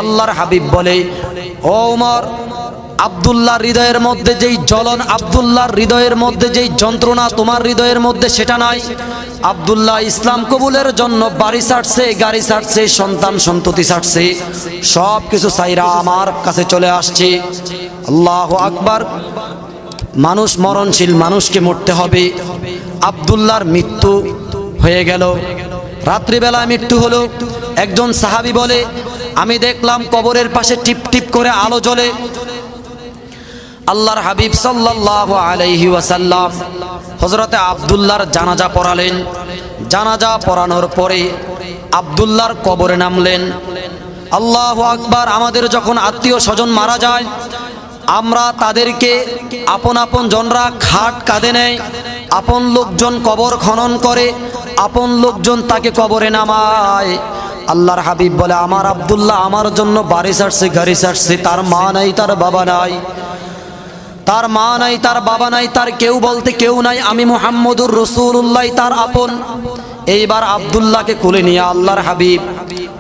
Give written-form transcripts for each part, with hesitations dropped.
আল্লাহর হাবিব বলে, ও ওমর, আব্দুল্লাহর হৃদয়ের মধ্যে যেই জ্বলন, আব্দুল্লাহর হৃদয়ের মধ্যে যেই যন্ত্রণা তোমার হৃদয়ের মধ্যে সেটা নাই। আব্দুল্লাহ ইসলাম কবুলের জন্য বাড়ি ছাড়ছে, গাড়ি ছাড়ছে, সন্তান সন্ততি ছাড়ছে, সব কিছু সাইরা আমার কাছে চলে আসছে। আল্লাহু আকবার। মানুষ মরণশীল, মানুষকে মরতে হবে। আব্দুল্লাহর মৃত্যু হয়ে গেল, রাত্রিবেলা মৃত্যু হলো। একজন সাহাবী বলে, আমি দেখলাম কবরের পাশে টিপ টিপ করে আলো জ্বলে। আল্লাহর হাবিব সাল্লাল্লাহু আলাইহি ওয়াসাল্লাম হযরতে আব্দুল্লাহর জানাজা পড়ালেন। জানাজা পড়ানোর পরে আব্দুল্লাহর কবরে নামলেন। আল্লাহু আকবার। আমাদের যখন আত্মীয় স্বজন মারা যায়, আমরা তাদেরকে আপন আপন জনরা খাট কাঁধে নেয়, আপন লোকজন কবর খনন করে, আপন লোকজন তাকে কবরে নামায়। আল্লাহর হাবিব বলে, আমার আব্দুল্লাহ আমার জন্য বাড়ি ছাড়ছে, গাড়ি ছাড়ছে, তার মা নাই, তার বাবা নাই, তার মা নাই, তার বাবা নাই, তার কেউ বলতে কেউ নাই, আমি মুহাম্মদুর রাসূলুল্লাহ তার আপন। এইবার আব্দুল্লাহকে কোলে নিয়ে আল্লাহর হাবিব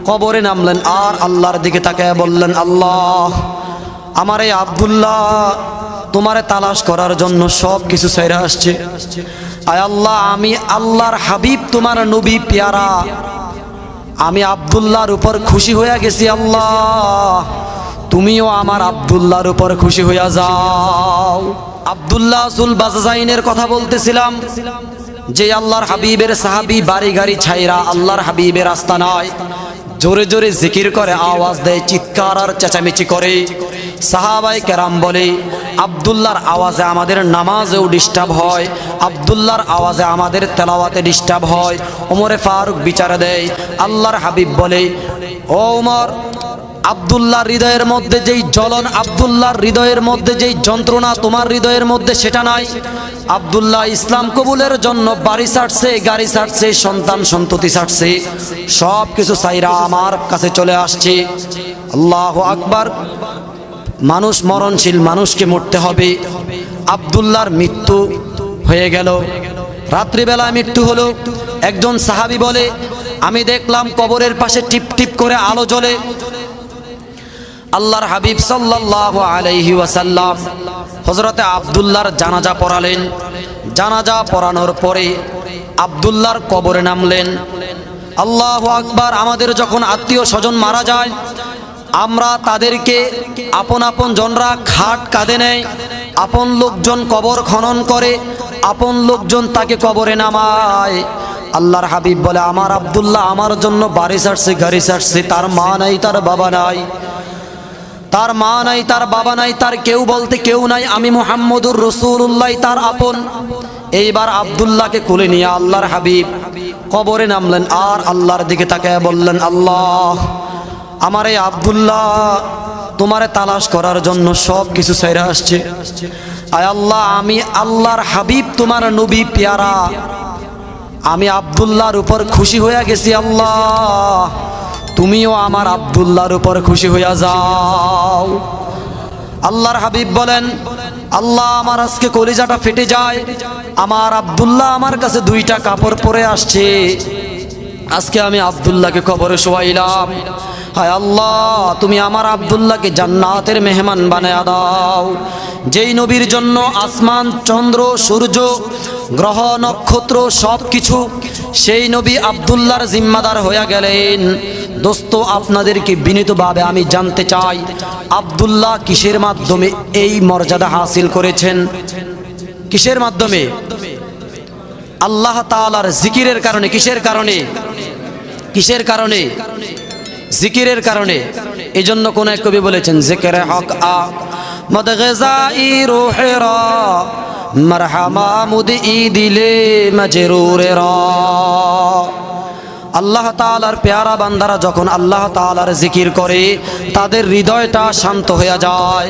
কবরে নামলেন, আর আল্লাহর দিকে তাকায় বললেন, আল্লাহ, আমার এই আব্দুল্লাহ তোমারে তালাশ করার জন্য সব কিছু ছেড়ে আসছে। আয় আল্লাহ, আমি আল্লাহর হাবিব, তোমার নবী পেয়ারা, আমি আব্দুল্লাহর উপর খুশি হয়ে গেছি। আল্লাহ, তুমিও আমার আব্দুল্লাহর উপর খুশি হইয়া যাও। আব্দুল্লাহ জুল বাজাইনের কথা বলতেছিলাম, যে আল্লাহর হাবিবের সাহাবী বাড়ি গাড়ি ছাইরা আল্লাহর হাবিবের আস্তানায় জোরে জোরে জিকির করে, আওয়াজ দেয়, চিৎকার আর চেঁচামেচি করে। সাহাবায়ে কেরাম বলে, আব্দুল্লাহর আওয়াজে আমাদের নামাজেও ডিস্টার্ব হয়, আব্দুল্লাহর আওয়াজে আমাদের তেলাওয়াতে ডিস্টার্ব হয়। ওমরে ফারুক বিচার দেয়। আল্লাহর হাবিব বলে, ও ওমর, আব্দুল্লাহর হৃদয়ের মধ্যে যেই জ্বলন, আব্দুল্লাহর হৃদয়ের মধ্যে যেই যন্ত্রণা তোমার হৃদয়ের মধ্যে সেটা নাই। আব্দুল্লাহ ইসলাম কবুলের জন্য বাড়ি ছাড়ছে, গাড়ি ছাড়ছে, সন্তান সন্ততি ছাড়ছে, সব কিছু সাইরা আমার কাছে চলে আসছে। আল্লাহু আকবার। মানুষ মরণশীল, মানুষকে মরতে হবে। আব্দুল্লাহর মৃত্যু হয়ে গেল, রাত্রিবেলা মৃত্যু হলো। একজন সাহাবী বলে, আমি দেখলাম কবরের পাশে টিপ টিপ করে আলো জ্বলে। আল্লাহর হাবিব সাল্লাল্লাহু আলাইহি ওয়াসাল্লাম হযরতে আব্দুল্লাহর জানাজা পড়ালেন। জানাজা পড়ানোর পরে আব্দুল্লাহর কবরে নামলেন। আল্লাহু আকবার। আমাদের যখন আত্মীয় স্বজন মারা যায়, আমরা তাদেরকে আপন আপন জনরা খাট কাঁধে নেয়, আপন লোকজন কবর খনন করে, আপন লোকজন তাকে কবরে নামায়। আল্লাহর হাবিব বলে, আমার আব্দুল্লাহ আমার জন্য বাড়ি ছাড়ছে, গাড়ি ছাড়ছে, তার মা নাই, তার বাবা নাই, তার মা নাই, তার বাবা নাই, তার কেউ বলতে কেউ নাই, আমি মুহাম্মদুর রাসূলুল্লাহ তার আপন। এইবার আব্দুল্লাহকে কোলে নিয়ে আল্লাহর হাবিব কবরে নামলেন, আর আল্লাহর দিকে তাকায় বললেন, আল্লাহ, আমার এই আব্দুল্লাহ তোমারে তালাশ করার জন্য সব কিছু ছেড়ে আসছে। আয় আল্লাহ, আমি আল্লাহর হাবিব, তোমার নবী পেয়ারা, আমি আব্দুল্লাহর উপর খুশি হয়ে গেছি। আল্লাহ, তুমিও আমার আব্দুল্লাহর উপর খুশি হইয়া যাও। আল্লাহর হাবিব বলেন, আল্লাহ, আমার আজকে কলিজাটা ফেটে যায়। আমার আব্দুল্লাহ আমার কাছে দুইটা কাপড় পরে আসছে, আজকে আমি আব্দুল্লাহকে কবরে শোয়াইলাম। হায় আল্লাহ, তুমি আমার আব্দুল্লাহকে জান্নাতের মেহমান বানায়া দাও। যেই নবীর জন্য আসমান, চন্দ্র, সূর্য, গ্রহ, নক্ষত্র সব কিছু, সেই নবী আব্দুল্লাহর জিম্মাদার হয়ে গেলেন। দোস্ত, আপনাদেরকে বিনীতভাবে আমি জানতে চাই, আব্দুল্লাহ কিসের মাধ্যমে এই মর্যাদা হাসিল করেছেন? কিসের মাধ্যমে? আল্লাহ তাআলার জিকিরের কারণে। কিসের কারণে? কিসের কারণে? জিকিরের কারণে। এই জন্য কোন এক কবি বলেছেন, জিকিরে হক আ মদগজাই রুহেরা মারহামা মুদি দিলে মজরুরেরা। আল্লাহ তাআলার পেয়ারা বান্দারা যখন আল্লাহ তাআলার জিকির করে, তাদের হৃদয়টা শান্ত হয়ে যায়।